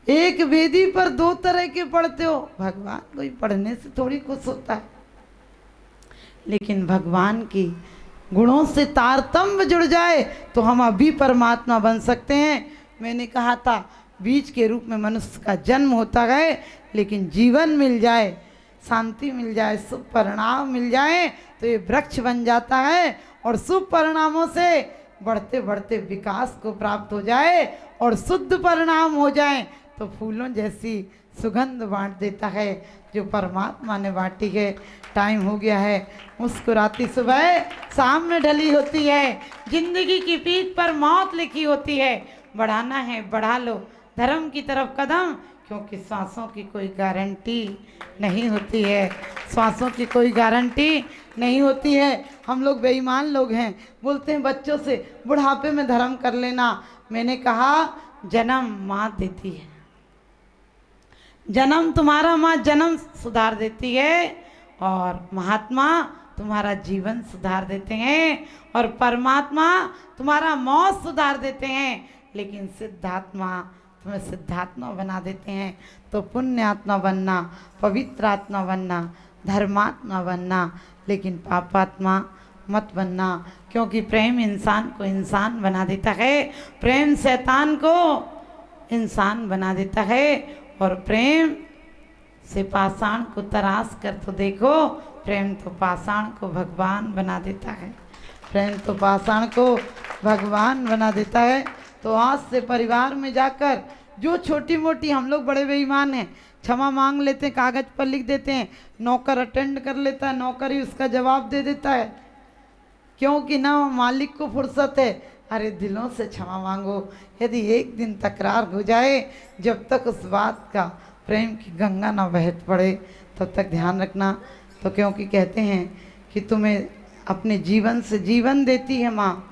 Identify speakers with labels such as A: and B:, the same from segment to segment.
A: एक वेदी पर दो तरह के पढ़ते हो, भगवान कोई पढ़ने से थोड़ी खुश होता है, लेकिन भगवान की गुणों से तारतम्य जुड़ जाए तो हम अभी परमात्मा बन सकते हैं। मैंने कहा था बीज के रूप में मनुष्य का जन्म होता है, लेकिन जीवन मिल जाए, शांति मिल जाए, शुभ परिणाम मिल जाए तो ये वृक्ष बन जाता है, और शुभ परिणामों से बढ़ते बढ़ते विकास को प्राप्त हो जाए और शुद्ध परिणाम हो जाए तो फूलों जैसी सुगंध बांट देता है जो परमात्मा ने बांटी है। टाइम हो गया है, मुस्कुराती सुबह शाम में ढली होती है, जिंदगी की पीठ पर मौत लिखी होती है। बढ़ाना है बढ़ा लो धर्म की तरफ कदम, क्योंकि सांसों की कोई गारंटी नहीं होती है, सांसों की कोई गारंटी नहीं होती है। हम लोग बेईमान लोग हैं, बोलते हैं बच्चों से बुढ़ापे में धर्म कर लेना। मैंने कहा जन्म माँ देती है, जन्म तुम्हारा माँ जन्म सुधार देती है, और महात्मा तुम्हारा जीवन सुधार देते हैं, और परमात्मा तुम्हारा मौत सुधार देते हैं, लेकिन सिद्धात्मा तुम्हें सिद्धात्मा बना देते हैं। तो पुण्य आत्मा बनना, पवित्र आत्मा बनना, धर्मात्मा बनना, लेकिन पापात्मा मत बनना, क्योंकि प्रेम इंसान को इंसान बना देता है, प्रेम शैतान को इंसान बना देता है। और प्रेम से पाषाण को तराश कर तो देखो, प्रेम तो पाषाण को भगवान बना देता है, प्रेम तो पाषाण को भगवान बना देता है। तो आज से परिवार में जाकर जो छोटी मोटी, हम लोग बड़े बेईमान हैं, क्षमा मांग लेते हैं, कागज पर लिख देते हैं, नौकर अटेंड कर लेता है, नौकर ही उसका जवाब दे देता है, क्योंकि ना मालिक को फुर्सत है। अरे दिलों से क्षमा मांगो, यदि एक दिन तकरार हो जाए, जब तक उस बात का प्रेम की गंगा ना बहत पड़े तब तक ध्यान रखना। तो क्योंकि कहते हैं कि तुम्हें अपने जीवन से जीवन देती है माँ,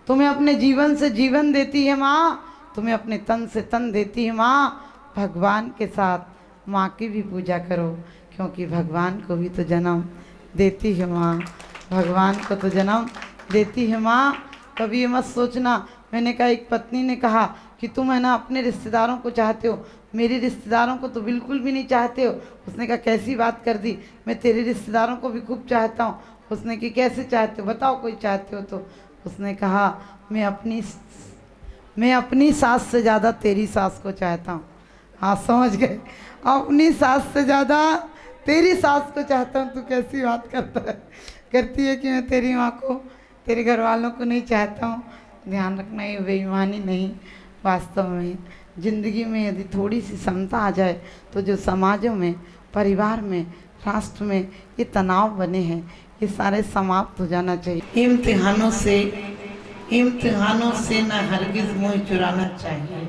A: तुम्हें अपने जीवन से जीवन देती है माँ, तुम्हें अपने तन से तन देती है माँ। भगवान के साथ माँ की भी पूजा करो, क्योंकि भगवान को भी तो जन्म देती है माँ, भगवान को तो जन्म देती है माँ। कभी ये मत सोचना, मैंने कहा एक पत्नी ने कहा कि तुम है ना अपने रिश्तेदारों को चाहते हो, मेरे रिश्तेदारों को तो बिल्कुल भी नहीं चाहते हो। उसने कहा कैसी बात कर दी, मैं तेरे रिश्तेदारों को भी खूब चाहता हूँ। उसने कि कैसे चाहते हो, बताओ कोई चाहते हो तो। उसने कहा मैं अपनी सास से ज़्यादा तेरी सास को चाहता हूँ। हाँ समझ गए, अपनी सास से ज़्यादा तेरी सास को चाहता हूँ। तू कैसी बात करती है कि मैं तेरी माँ को, तेरे घर वालों को नहीं चाहता हूँ। ध्यान रखना, ये बेईमानी नहीं, वास्तव में ज़िंदगी में यदि थोड़ी सी समता आ जाए तो जो समाजों में, परिवार में, राष्ट्र में ये तनाव बने हैं, ये सारे समाप्त हो जाना चाहिए। इम्तिहानों से न हरगिज़ मुँह चुराना चाहिए,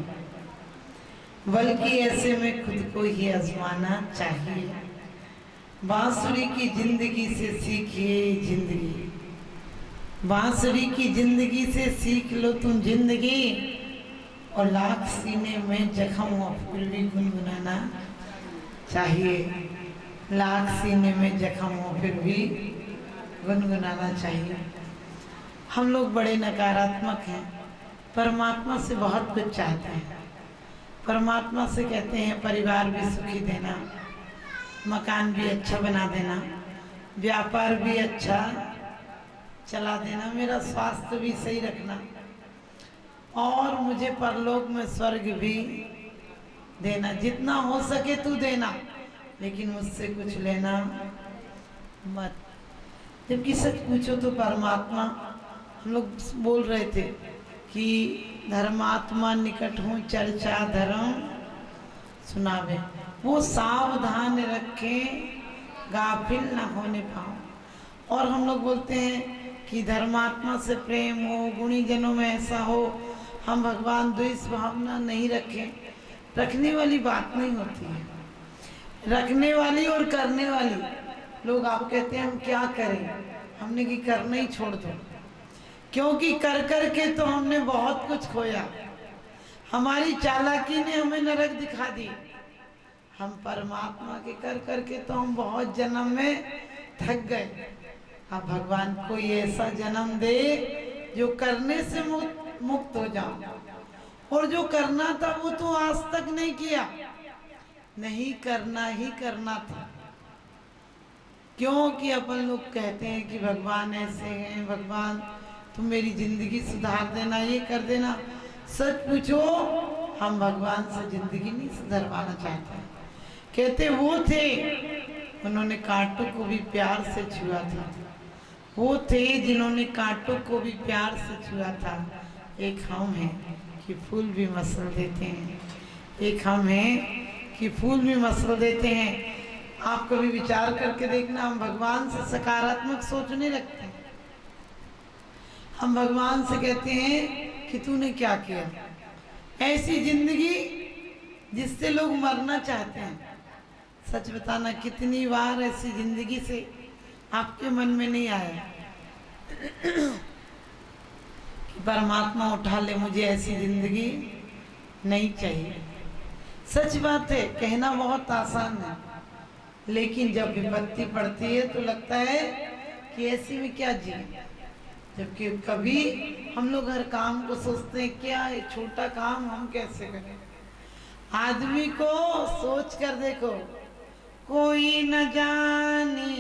A: बल्कि ऐसे में खुद को ही आजमाना चाहिए। बांसुरी की जिंदगी से सीखिए जिंदगी, बांसुरी की जिंदगी से सीख लो तुम जिंदगी, और लाख सीने में जख्म हो फिर भी गुनगुनाना चाहिए, लाख सीने में जख्म हो फिर भी गुनगुनाना चाहिए। हम लोग बड़े नकारात्मक हैं, परमात्मा से बहुत कुछ चाहते हैं। परमात्मा से कहते हैं परिवार भी सुखी देना, मकान भी अच्छा बना देना, व्यापार भी अच्छा चला देना, मेरा स्वास्थ्य भी सही रखना, और मुझे परलोक में स्वर्ग भी देना। जितना हो सके तू देना, लेकिन मुझसे कुछ लेना मत। जबकि सच पूछो तो परमात्मा, हम लोग बोल रहे थे कि धर्मात्मा निकट हूँ चर्चा धर्म सुनावे, वो सावधान रखें गाफिल न होने पाओ। और हम लोग बोलते हैं कि धर्मात्मा से प्रेम हो, गुणी जनों में ऐसा हो, हम भगवान द्वेष भावना नहीं रखें। रखने वाली बात नहीं होती है, रखने वाली और करने वाली। लोग आप कहते हैं हम क्या करें, हमने कि करना ही छोड़ दो, क्योंकि कर कर के तो हमने बहुत कुछ खोया, हमारी चालाकी ने हमें नरक दिखा दी। हम परमात्मा के कर कर के तो हम बहुत जन्म में थक गए। अब भगवान कोई ऐसा जन्म दे जो करने से मुक्त हो जाओ, और जो करना था वो तो आज तक नहीं किया। नहीं करना ही करना था। क्योंकि अपन लोग कहते हैं कि भगवान ऐसे हैं, भगवान तुम मेरी जिंदगी सुधार देना, ये कर देना। सच पूछो, हम भगवान से जिंदगी नहीं सुधारवाना चाहते। कहते वो थे, उन्होंने कांटों को भी प्यार से छुआ था। वो थे जिन्होंने कांटों को भी प्यार से छुआ था। एक हम हैं कि फूल भी मसल देते हैं। एक हम हैं कि फूल भी मसल देते हैं। आप कभी विचार करके देखना, हम भगवान से सकारात्मक सोच नहीं रखते। हम भगवान से कहते हैं कि तूने क्या किया। ऐसी जिंदगी जिससे लोग मरना चाहते हैं। सच बताना, कितनी बार ऐसी जिंदगी से आपके मन में नहीं आया कि परमात्मा उठा ले, मुझे ऐसी जिंदगी नहीं चाहिए। सच बात है, कहना बहुत आसान है, लेकिन जब विपत्ति पड़ती है तो लगता है कि ऐसी में क्या जिए। जबकि कभी हम लोग हर काम को सोचते हैं क्या है छोटा काम हम कैसे करें। आदमी को सोच कर देखो, कोई न जाने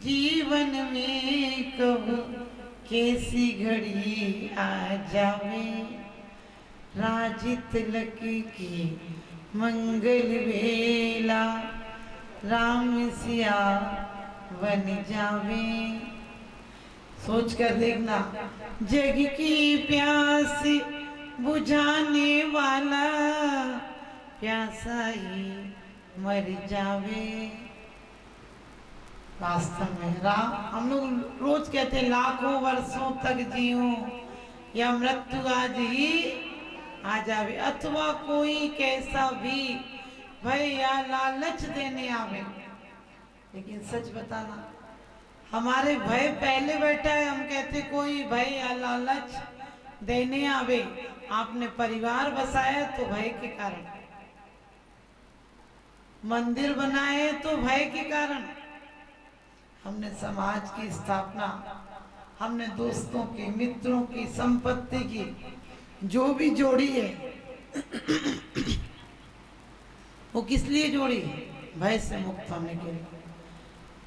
A: जीवन में कब कैसी घड़ी आ जावे, राजित लक की मंगल वेला, राम सिया बन जावे। सोच कर देखना, जग की प्यास बुझाने वाला प्यासा ही मर जावे। वास्तव में राम, हम लोग रोज कहते हैं लाखों वर्षों तक जीऊं या मृत्यु आज ही आ जावे, अथवा कोई कैसा भी भय या लालच देने आवे। लेकिन सच बताना, हमारे भय पहले बैठा है। हम कहते कोई भय या लालच देने आवे। आपने परिवार बसाया तो भय के कारण, मंदिर बनाए तो भय के कारण, हमने समाज की स्थापना, हमने दोस्तों की, मित्रों की, संपत्ति की जो भी जोड़ी है वो किस लिए जोड़ी है? भय से मुक्त होने के लिए।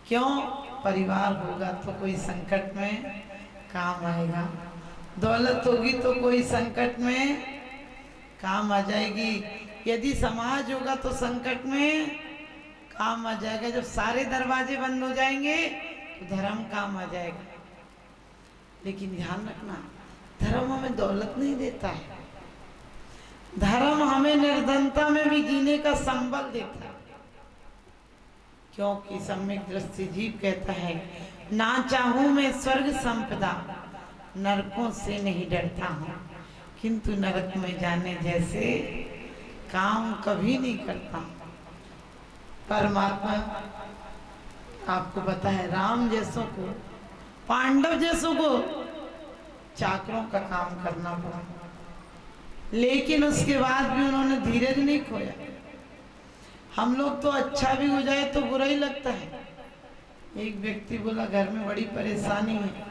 A: क्यों? परिवार होगा तो कोई संकट में काम आएगा, दौलत होगी तो कोई संकट में काम आ जाएगी, यदि समाज होगा तो संकट में काम आ जाएगा। जब सारे दरवाजे बंद हो जाएंगे तो धर्म काम आ जाएगा। लेकिन ध्यान रखना, धर्म हमें दौलत नहीं देता है, धर्म हमें निर्धनता में भी जीने का संबल देता है। क्योंकि सम्यक दृष्टि जीव कहता है, ना चाहूं मैं स्वर्ग संपदा, नरकों से नहीं डरता हूं, किंतु नरक में जाने जैसे काम कभी नहीं करता। परमात्मा आपको पता है, राम जैसों को, पांडव जैसों को चाकरों का काम करना पड़ा, लेकिन उसके बाद भी उन्होंने धीरज नहीं खोया। हम लोग तो अच्छा भी हो जाए तो बुरा ही लगता है। एक व्यक्ति बोला, घर में बड़ी परेशानी है,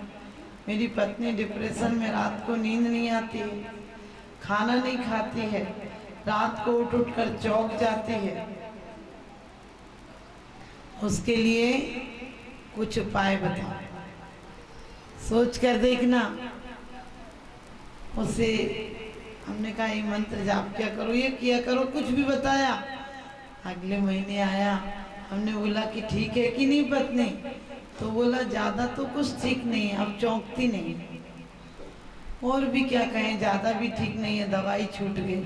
A: मेरी पत्नी डिप्रेशन में, रात को नींद नहीं आती है, खाना नहीं खाती है, रात को उठ उठ कर चौंक जाती है, उसके लिए कुछ उपाय बताओ। सोच कर देखना। उसे हमने कहा ये मंत्र जाप क्या करो, ये किया करो, कुछ भी बताया। अगले महीने आया, हमने बोला कि ठीक है कि नहीं पत्नी, तो बोला ज्यादा तो कुछ ठीक नहीं है, अब चौंकती नहीं। और भी क्या कहें, ज्यादा भी ठीक नहीं है, दवाई छूट गई,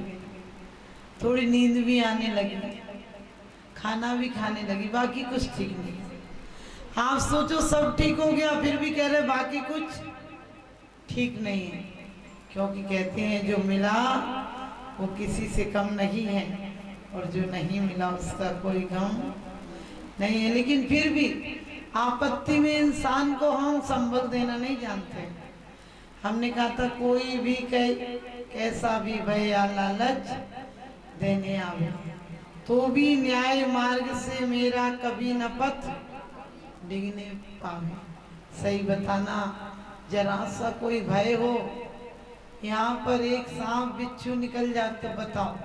A: थोड़ी नींद भी आने लगी, खाना भी खाने लगी, बाकी कुछ ठीक नहीं। आप सोचो सब ठीक हो गया फिर भी कह रहे बाकी कुछ ठीक नहीं है। क्योंकि कहते हैं जो मिला वो किसी से कम नहीं है, और जो नहीं मिला उसका कोई गम नहीं है। लेकिन फिर भी आपत्ति में इंसान को हम संबल देना नहीं जानते। हमने कहा था कोई भी कैसा भी भय या लालच देने आवे, तो भी न्याय मार्ग से मेरा कभी न पथ डिगने पावे। सही बताना, जरा सा कोई भय हो यहाँ पर एक सांप बिच्छू निकल जाते, बताओ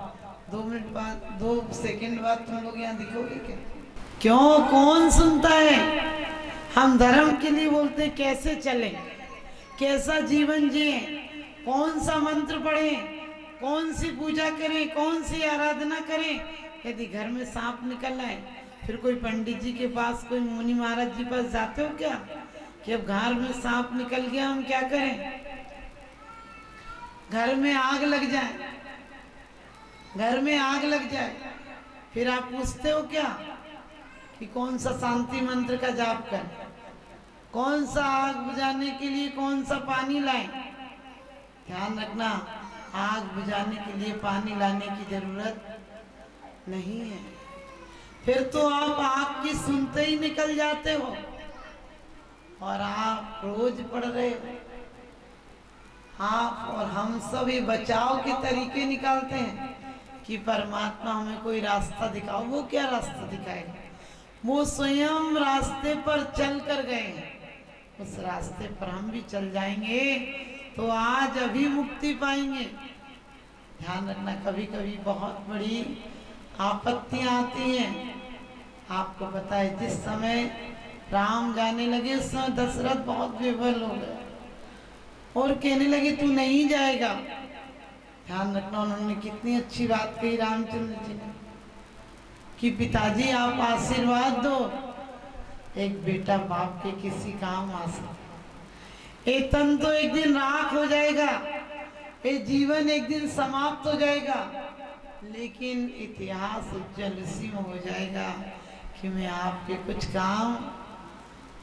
A: 2 मिनट बाद, 2 सेकंड बाद तुम लोग यहाँ दिखोगे क्या? क्यों? कौन सुनता है? हम धर्म के लिए बोलते हैं कैसे चले, कैसा जीवन जिए, कौन सा मंत्र पढ़े, कौन सी पूजा करें, कौन सी आराधना करें। यदि घर में सांप निकल आए, फिर कोई पंडित जी के पास, कोई मुनि महाराज जी पास जाते हो क्या कि अब घर में सांप निकल गया, हम क्या करें? घर में आग लग जाए, घर में आग लग जाए, फिर आप पूछते हो क्या कि कौन सा शांति मंत्र का जाप करें, कौन सा आग बुझाने के लिए कौन सा पानी लाएं? ध्यान रखना, आग बुझाने के लिए पानी लाने की जरूरत नहीं है। फिर तो आप आग की सुनते ही निकल जाते हो, और आप रोज पढ़ रहे हो। आप और हम सब ये बचाव के तरीके निकालते हैं कि परमात्मा हमें कोई रास्ता दिखाओ। वो क्या रास्ता दिखाएगा? वो स्वयं रास्ते पर चल कर गए हैं, उस रास्ते पर हम भी चल जाएंगे तो आज अभी मुक्ति पाएंगे। ध्यान रखना, कभी कभी बहुत बड़ी आपत्तियां आती हैं। आपको पता है, जिस समय राम जाने लगे उस समय दशरथ बहुत विवल हो गए और कहने लगे तू नहीं जाएगा। ध्यान रखना, उन्होंने कितनी अच्छी बात कही रामचंद्र जी ने कि पिताजी आप आशीर्वाद दो, एक बेटा बाप के किसी काम आ सकता। ये तन तो एक दिन राख हो जाएगा, ये जीवन एक दिन समाप्त हो जाएगा, लेकिन इतिहास उज्जवल इसी में हो जाएगा कि मैं आपके कुछ काम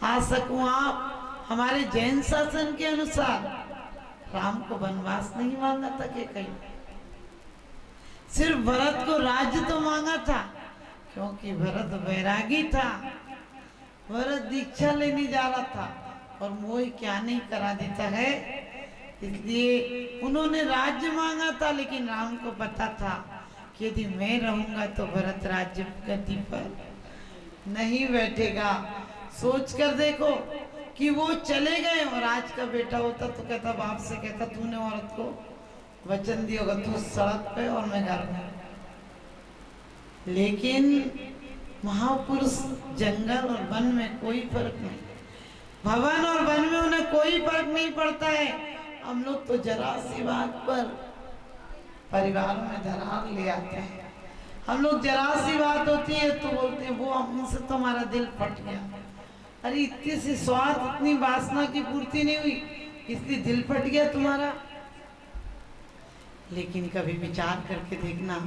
A: आ सकूं। आप हमारे जैन शासन के अनुसार राम को वनवास नहीं मांगा था कि कहीं, सिर्फ भरत को राज्य तो मांगा था, क्योंकि भरत वैरागी था। भरत दीक्षा लेने जा रहा था और मोह क्या नहीं करा देता है, इसलिए उन्होंने राज्य मांगा था। लेकिन राम को पता था कि यदि मैं रहूंगा तो भरत राज्य गद्दी पर नहीं बैठेगा। सोच कर देखो कि वो चले गए, और आज का बेटा होता तो कहता, बाप से कहता तूने औरत को वचन दिया होगा, तू सड़क पे और मैं घर में। लेकिन महापुरुष जंगल और वन में कोई फर्क नहीं, भवन और वन में उन्हें कोई फर्क नहीं पड़ता है। हम लोग तो जरा सी बात पर परिवार में दरार ले आते हैं। हम लोग जरा सी बात होती है तो बोलते हैं वो हमसे तो हमारा दिल फट गया। अरे इतनी सी स्वार्थ, इतनी वासना की पूर्ति नहीं हुई, इसलिए दिल फट गया तुम्हारा। लेकिन कभी विचार करके देखना,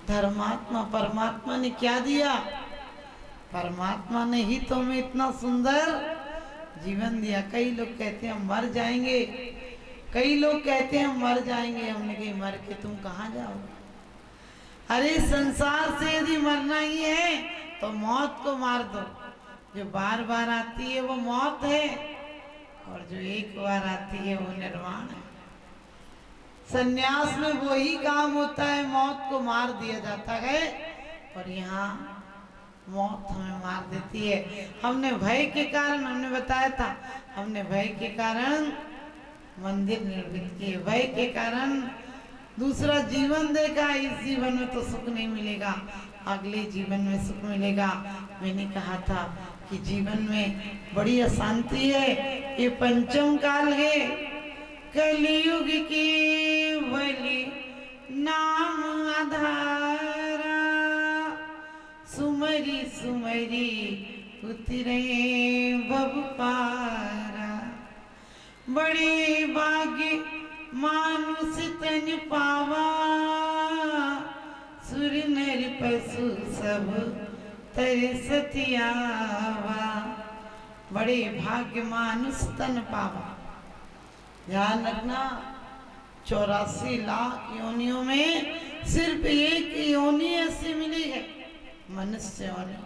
A: धर्मात्मा परमात्मा ने क्या दिया? परमात्मा ने ही तो हमें इतना सुंदर जीवन दिया। कई लोग कहते हैं हम मर जाएंगे, कई लोग कहते हैं हम मर जाएंगे। हमने कही मर के तुम कहाँ जाओगे? अरे संसार से यदि मरना ही है तो मौत को मार दो। जो बार बार आती है वो मौत है, और जो एक बार आती है वो निर्वाण है। संन्यास में वही काम होता है, मौत को मार दिया जाता है, और यहाँ मौत हमें मार देती है। हमने भय के कारण, हमने बताया था, हमने भय के कारण मंदिर निर्मित किए, भय के कारण दूसरा जीवन देखा। इस जीवन में तो सुख नहीं मिलेगा, अगले जीवन में सुख मिलेगा। मैंने कहा था कि जीवन में बड़ी अशांति है, ये पंचम काल है, कलयुग की बलि नाम आधारा, सुमरी सुमरी उतरे भव पारा, बड़े भाग्य मानुष तन पावा, सुर नर पशु सब तरसति आवा। बड़े भाग्य मानुष तन पावा। ध्यान रखना, 84 लाख योनियों में सिर्फ एक योनि ऐसी मिली है, मनुष्य योनि,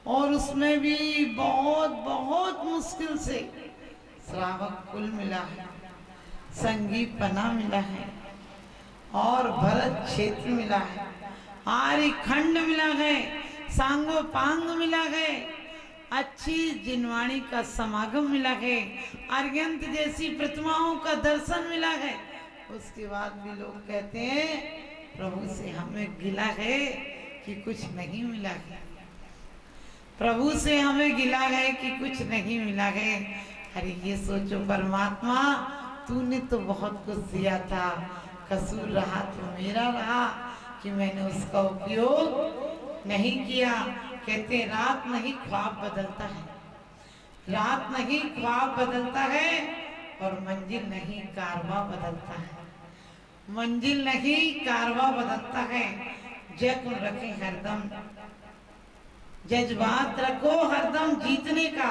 A: और उसमें भी बहुत बहुत मुश्किल से श्रावक कुल मिला है, संगीपना मिला है, और भरत क्षेत्र मिला है, आर्य खंड मिला है, सांगो पांग मिला है, अच्छी जिनवाणी का समागम मिला है, अर्यंत जैसी प्रतिमाओं का दर्शन मिला है, उसके बाद भी लोग कहते हैं प्रभु से हमें गिला है कि कुछ नहीं मिला है, प्रभु से हमें गिला है कि कुछ नहीं मिला है। अरे ये सोचो परमात्मा, तूने तो बहुत कुछ दिया था, कसूर रहा तो मेरा रहा कि मैंने उसका उपयोग नहीं किया। कहते रात नहीं ख्वाब बदलता है, रात नहीं ख्वाब बदलता है, और मंजिल नहीं कारवा बदलता है, मंजिल नहीं कारवा बदलता है। जज्ब रखे हरदम, जज्बात रखो हरदम जीतने का,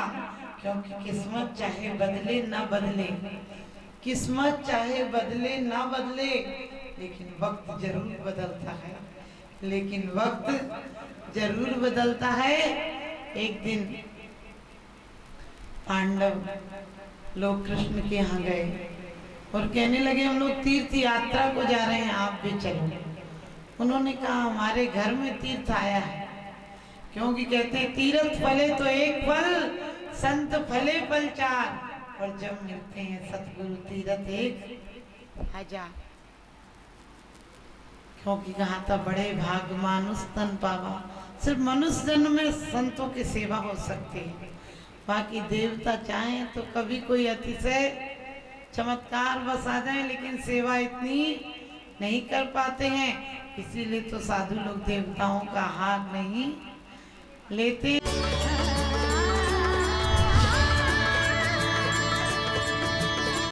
A: क्योंकि किस्मत चाहे बदले ना बदले, किस्मत चाहे बदले ना बदले, लेकिन वक्त जरूर बदलता है, लेकिन वक्त जरूर बदलता है। एक दिन पांडव लोग कृष्ण के यहाँ गए और कहने लगे हम लोग तीर्थ यात्रा को जा रहे हैं, आप भी चलो। उन्होंने कहा हमारे घर में तीर्थ आया है, क्योंकि कहते हैं तीर्थ फले तो एक फल, संत फले फल चार, और जब मिलते हैं सतगुरु तीर्थ एक हजार। क्योंकि कहा था बड़े भाग मानुष तन पावा, सिर्फ मनुष्य जन्म में संतों की सेवा हो सकती है, बाकी देवता चाहें तो कभी कोई अतिशय चमत्कार बस आ जाए, लेकिन सेवा इतनी नहीं कर पाते हैं। इसीलिए तो साधु लोग देवताओं का हाथ नहीं लेते।